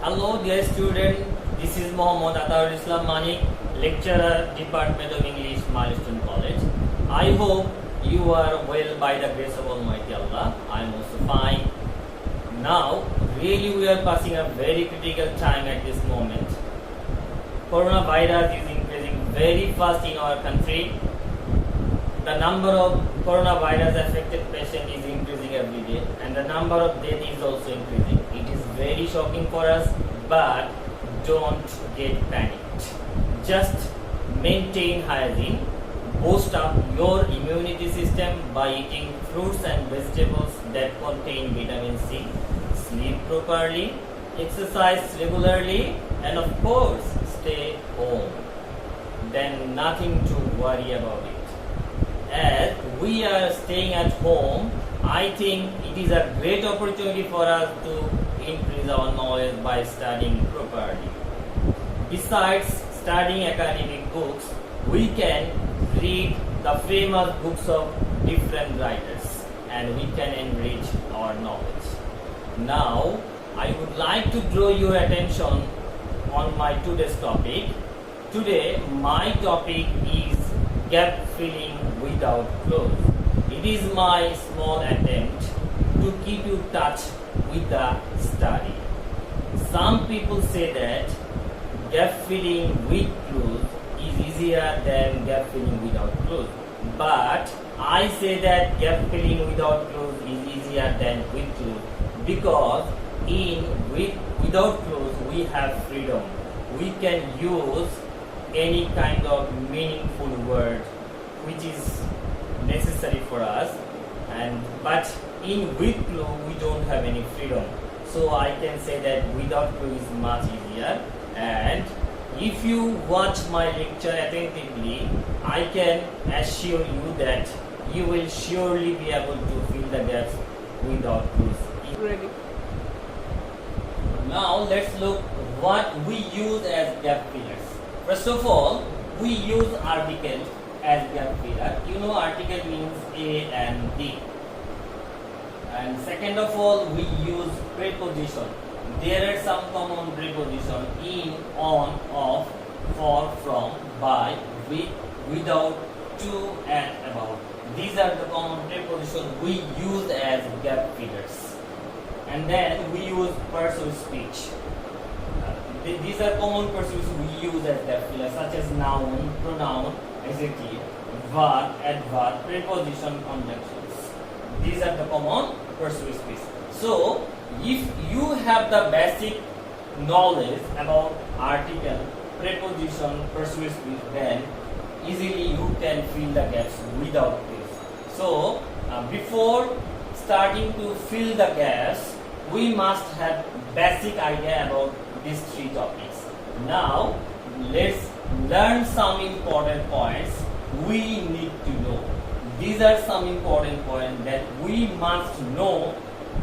Hello dear student, this is Mohammad Ataur Islam Manik, lecturer, Department of English, Milestone College. I hope you are well by the grace of Almighty Allah. I am also fine. Now, really we are passing a very critical time at this moment. Coronavirus is increasing very fast in our country. The number of coronavirus affected patients is increasing every day and the number of deaths is also increasing. It is very shocking for us, but don't get panicked. Just maintain hygiene, boost up your immunity system by eating fruits and vegetables that contain vitamin C, sleep properly, exercise regularly, and of course stay home. Then nothing to worry about it. As we are staying at home, I think it is a great opportunity for us to increase our knowledge by studying properly. Besides studying academic books, we can read the famous books of different writers and we can enrich our knowledge. Now, I would like to draw your attention on my today's topic. Today, my topic is gap filling without clothes. It is my small attempt to keep you in touch with the study. Some people say that gap filling with clothes is easier than gap filling without clothes. But I say that gap filling without clothes is easier than with clothes because without clothes we have freedom. We can use any kind of meaningful word which is necessary for us, but in with clothes we don't have any freedom. So I can say that without clothes is much easier. And if you watch my lecture attentively, I can assure you that you will surely be able to fill the gaps without clothes. Ready. Now let's look what we use as gap fillers. First of all, we use article as gap filler. You know article means A and D. And second of all, we use preposition. There are some common preposition: in, on, of, for, from, by, with, without, to, and about. These are the common prepositions we use as gap fillers. And then we use persuasive speech. These are common persuasives we use as gap fillers, such as noun, pronoun, adjective, verb, adverb, preposition, conjunctions. These are the common persuasive speech. So, if you have the basic knowledge about article, preposition, persuasive speech, then easily you can fill the gaps without this. So, before starting to fill the gaps, we must have basic idea about these three topics. Now, let's learn some important points we need to know. These are some important points that we must know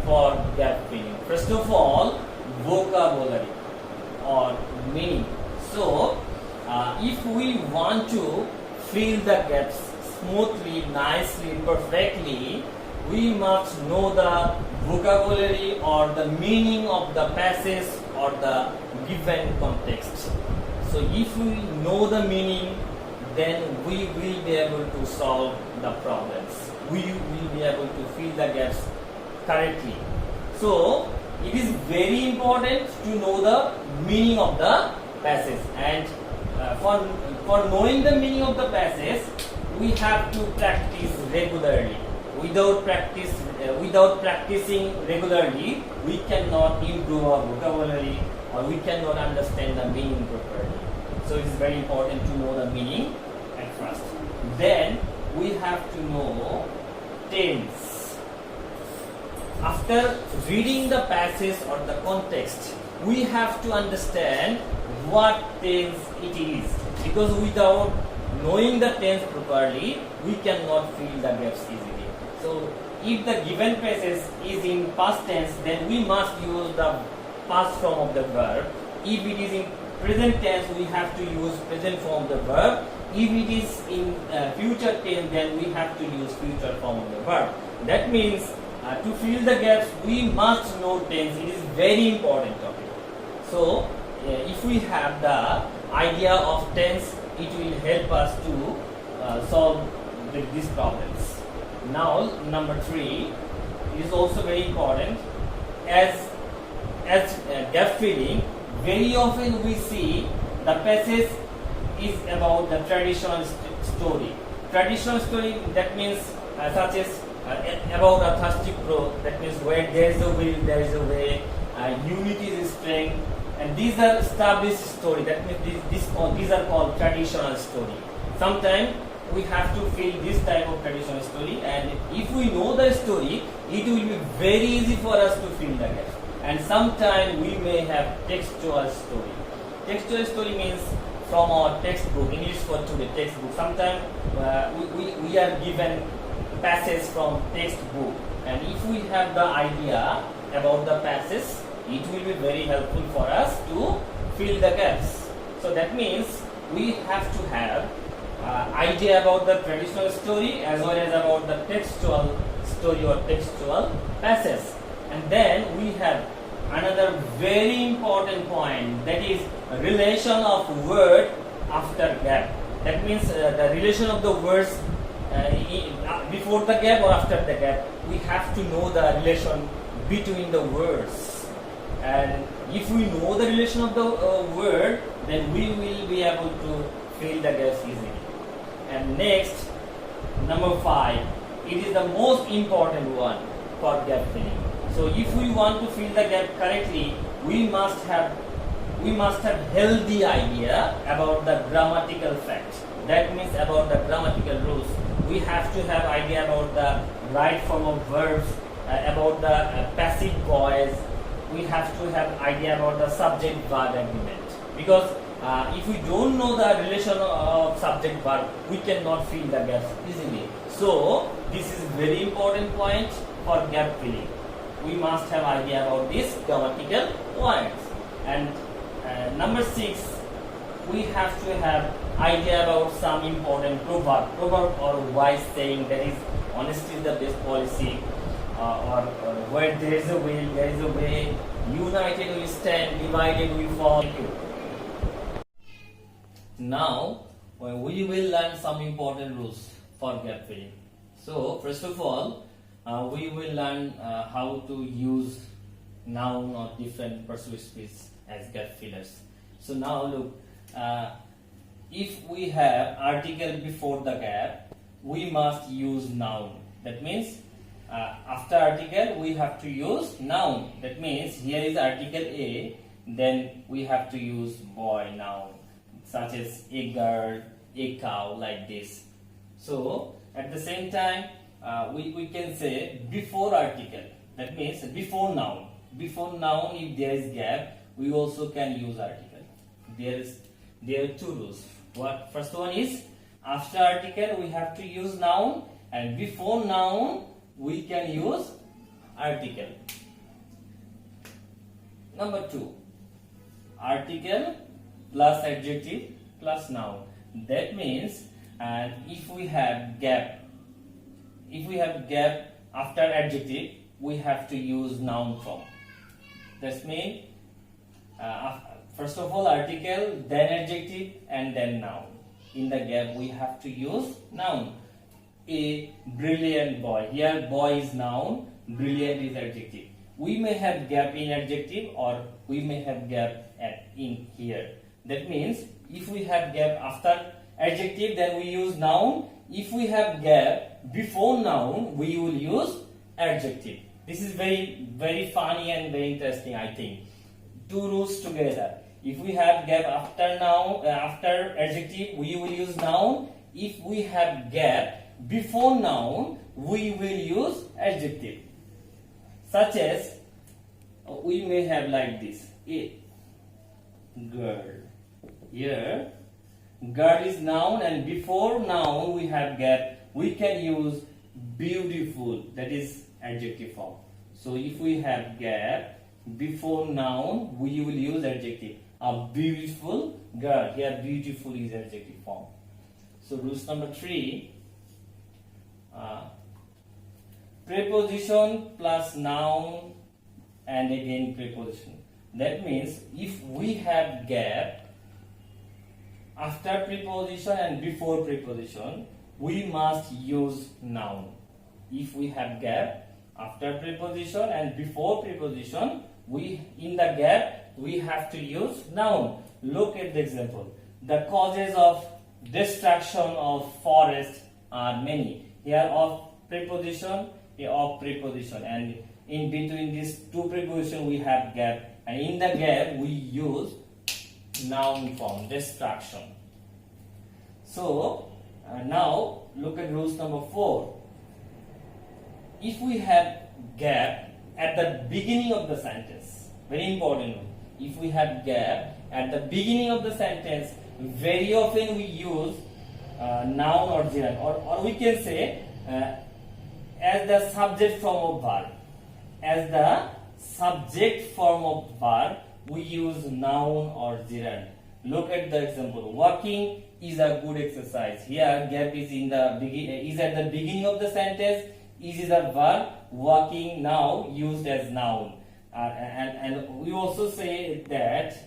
for gap filling. First of all, vocabulary or meaning. So, if we want to fill the gaps smoothly, nicely, perfectly, we must know the vocabulary or the meaning of the passage or the given context. So if we know the meaning, then we will be able to solve the problems. We will be able to fill the gaps correctly. So it is very important to know the meaning of the passage, and for knowing the meaning of the passage, we have to practice regularly. Without practicing regularly, we cannot improve our vocabulary or we cannot understand the meaning properly. So it is very important to know the meaning at first. Then we have to know tense. After reading the passage or the context, we have to understand what tense it is, because without knowing the tense properly, we cannot fill the gaps easily. So, if the given passage is in past tense, then we must use the past form of the verb. If it is in present tense, we have to use present form of the verb. If it is in future tense, then we have to use future form of the verb. That means to fill the gaps, we must know tense. It is very important topic. So if we have the idea of tense, it will help us to solve these problems. Now number 3 is also very important. As gap filling, very often we see the passage is about the traditional story. Traditional story, that means such as about a thirsty crow, that means where there is a will, there is a way, unity is strength, and these are established story. That means these are called traditional story. Sometimes we have to fill this type of traditional story, and if we know the story, it will be very easy for us to fill the gaps. And sometimes we may have textual story. Textual story means from our textbook, English for today textbook. Sometimes we are given passage from textbook, and if we have the idea about the passage, it will be very helpful for us to fill the gaps. So that means we have to have idea about the traditional story as well as about the textual story or textual passage. And then we have another very important point, that is relation of word after gap. That means the relation of the words before the gap or after the gap. We have to know the relation between the words, and if we know the relation of the word, then we will be able to fill the gaps easily. And next, number 5, it is the most important one for gap filling. So if we want to fill the gap correctly, we must have healthy idea about the grammatical facts. That means about the grammatical rules. We have to have idea about the right form of verbs, about the passive voice. We have to have idea about the subject-verb agreement. Because if we don't know the relation of subject-verb, we cannot fill the gaps easily. So this is very important point for gap filling. We must have idea about these grammatical points. And number 6, we have to have idea about some important proverb or wise saying, that is honesty is the best policy, or where there is a will, there is a way, united we stand, divided we fall. Thank you. Now we will learn some important rules for gap filling. So first of all, we will learn how to use noun or different persuasive speech as gap fillers. So now look, if we have article before the gap, we must use noun. That means after article we have to use noun. That means here is article A, then we have to use boy noun, such as a girl, a cow, like this. So at the same time, we can say before article. That means before noun. Before noun, if there is gap, we also can use article. There are 2 rules. What first one is, after article we have to use noun, and before noun we can use article. Number 2, article plus adjective plus noun. That means if we have gap after adjective, we have to use noun form. That means first of all article, then adjective, and then noun. In the gap we have to use noun. A brilliant boy. Here boy is noun, brilliant is adjective. We may have gap in adjective, or we may have gap in here. That means if we have gap after adjective, then we use noun. If we have gap before noun, we will use adjective. This is very, very funny and very interesting, I think. 2 rules together. If we have gap after noun, after adjective, we will use noun. If we have gap before noun, we will use adjective. Such as we may have like this: a girl. Here girl is noun, and before noun we have gap. We can use beautiful, that is adjective form. So if we have gap before noun, we will use adjective. A beautiful girl. Here beautiful is adjective form. So rules number 3, preposition plus noun and again preposition. That means if we have gap after preposition and before preposition, we must use noun. If we have gap after preposition and before preposition, in the gap we have to use noun. Look at the example. The causes of destruction of forest are many. Here of preposition, here of preposition, and in between these two prepositions we have gap, and in the gap we use noun form, destruction. So now look at rules number 4. If we have gap at the beginning of the sentence, very important one. If we have gap at the beginning of the sentence, very often we use noun or gerund, or we can say as the subject form of verb. As the subject form of verb, we use noun or gerund. Look at the example. Walking is a good exercise. Here, gap is is at the beginning of the sentence. Is a verb. Walking now used as noun. And we also say that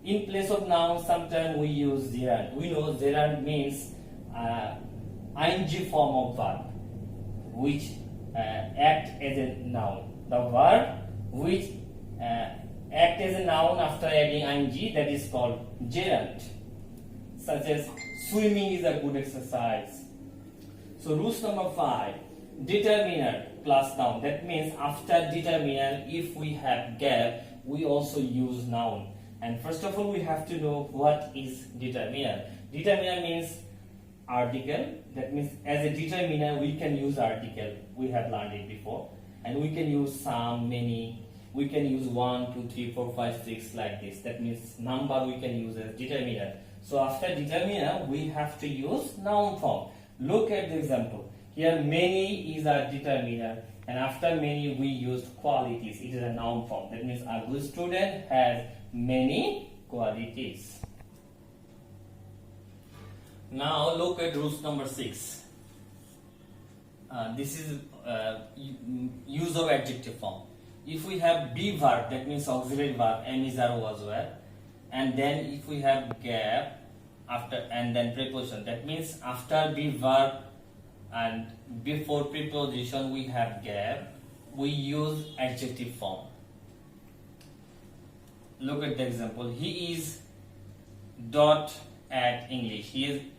in place of noun, sometimes we use gerund. We know gerund means ing form of verb, which act as a noun. The verb which act as a noun after adding ing, that is called gerund. Such as swimming is a good exercise. So rules number 5, determiner plus noun. That means after determiner, if we have gap, we also use noun. And first of all, we have to know what is determiner. Determiner means article. That means as a determiner, we can use article. We have learned it before. And we can use some, many. We can use 1, 2, 3, 4, 5, 6 like this. That means number we can use as determiner. So after determiner, we have to use noun form. Look at the example. Here many is a determiner, and after many we used qualities. It is a noun form. That means a good student has many qualities. Now look at rules number 6. This is use of adjective form. If we have be verb, that means auxiliary verb, am, is, are, was, were, and then if we have gap after and then preposition, that means after be verb and before preposition we have gap, we use adjective form. Look at the example. He is dot at English. He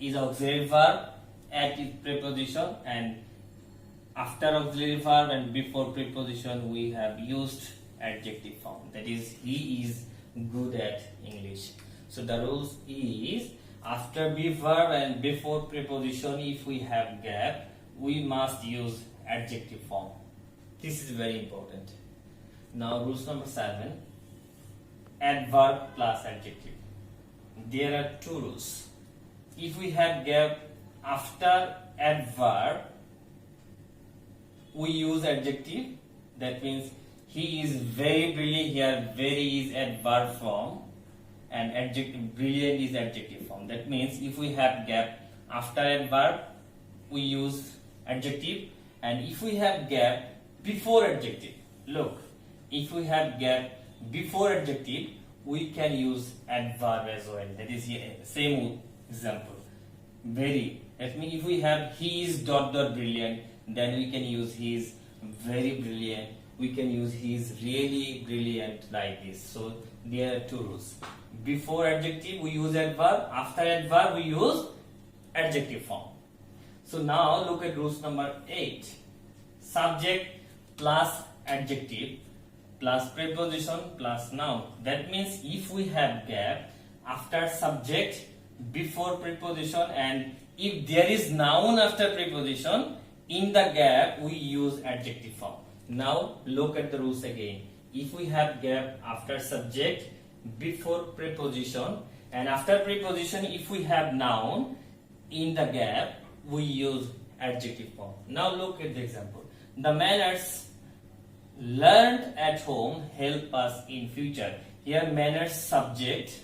is auxiliary verb, at is preposition, and after auxiliary verb and before preposition we have used adjective form. That is, he is good at English. So the rules is after be verb and before preposition, if we have gap, we must use adjective form. This is very important. Now rules number 7, adverb plus adjective. There are 2 rules. If we have gap after adverb, we use adjective. That means he is very brilliant. Here very is adverb form and adjective brilliant is adjective form. That means if we have gap after adverb, we use adjective, and if we have gap before adjective, look, if we have gap before adjective, we can use adverb as well. That is here, same example. Very. That means if we have he is dot dot brilliant, then we can use he is very brilliant. We can use he is really brilliant like this. So there are 2 rules. Before adjective we use adverb. After adverb we use adjective form. So now look at rules number 8. Subject plus adjective plus preposition plus noun. That means if we have gap after subject before preposition, and if there is noun after preposition, in the gap we use adjective form. Now look at the rules again. If we have gap after subject before preposition, and after preposition if we have noun, in the gap we use adjective form. Now look at the example. The manners learned at home help us in future. Here manners subject,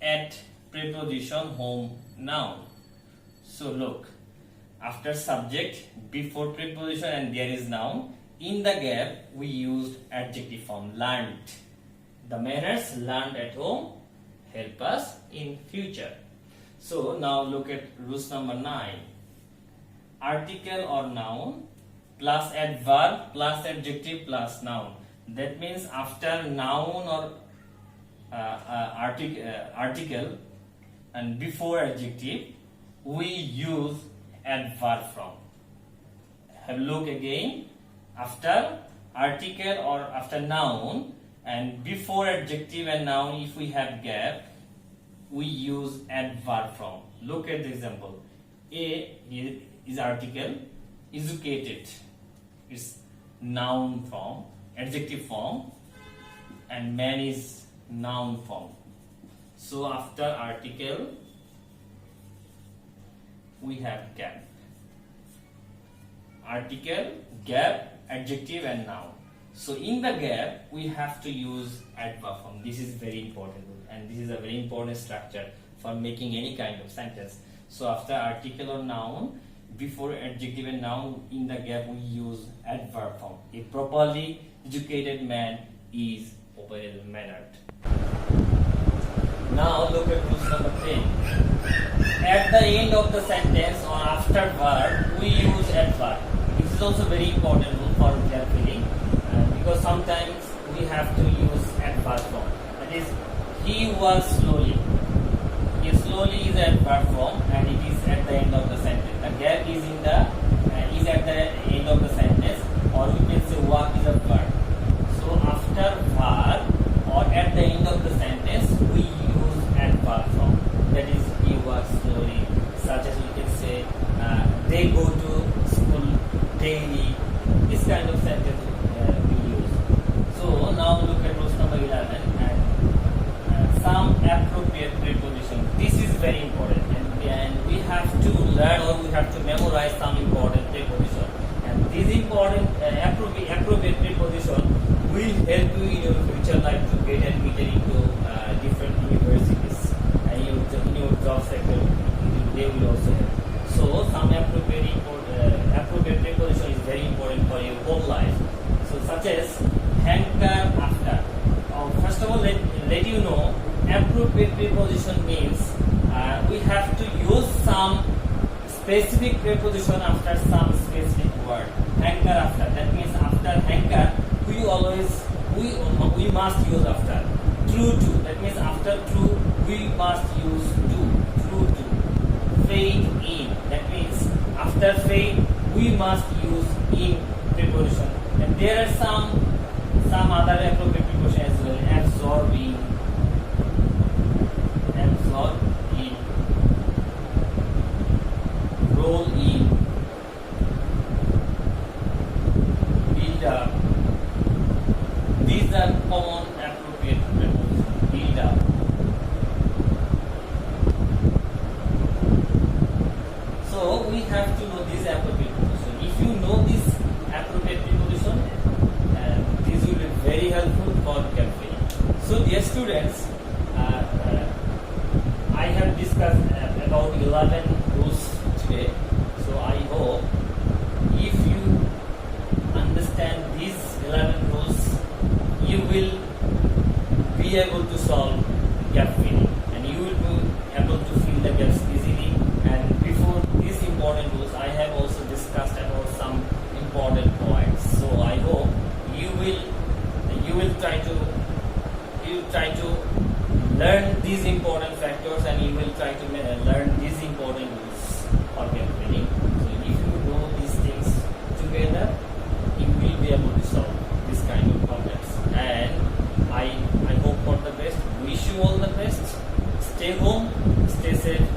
at preposition home noun. So look, after subject before preposition and there is noun, in the gap we used adjective form learned. The manners learned at home help us in future. So now look at rules number 9. Article or noun plus adverb plus adjective plus noun. That means after noun or article and before adjective we use adverb form. Have a look again. After article or after noun and before adjective and noun, if we have gap, we use adverb form. Look at the example. A is article, educated is noun form, adjective form, and man is noun form. So after article we have gap. Article, gap, adjective and noun. So in the gap we have to use adverb form. This is very important and this is a very important structure for making any kind of sentence. So after article or noun, before adjective and noun, in the gap we use adverb form. A properly educated man is well mannered. Now look at rules number 10. At the end of the sentence or after verb we use adverb. This is also very important rule for gap filling because sometimes we have to use adverb form. That is, he was slowly. He slowly is adverb form and it is at the end of the sentence. The gap is in the is at the end of the sentence, or we can say walk is a verb. So after verb or at the end of the sentence we use adverb form. That is, he walks slowly. Such as we can say they go to school daily. This kind of sentence we use. So now look at rules number 11 and some appropriate preposition. This is very important and we have to learn or we have to memorize some important preposition. And this important appropriate preposition will help you in your future life to get admitted into different universities and in your job sector. They will also help. So some appropriate preposition is very important for your whole life. So such as hanker after. First of all, let you know appropriate preposition means we have to use some specific preposition after some specific word. Hanker after. That means after hanker we must use after. True to. That means after true we must use to. True to. Fade in. That means after fade we must use in preposition. And there are some other appropriate preposition as well. Absorb in. Absorb in. Roll in. Build up. These are common appropriate prepositions. Build up. So we have to know this appropriate preposition. If you know this appropriate preposition, this will be very helpful for gap filling. So dear students, I have discussed about 11 rules today. So I hope if you understand these 11 rules, you will be able to solve gap filling and you will be able to fill the gaps easily. And before these important rules, I have also discussed about some important points. So I hope you will try to learn these important factors and you will try to learn these important rules for gap filling. So if you know these things together, you will be able to solve this kind of problems. And I hope for the best. Wish you all the best. Stay home, stay safe.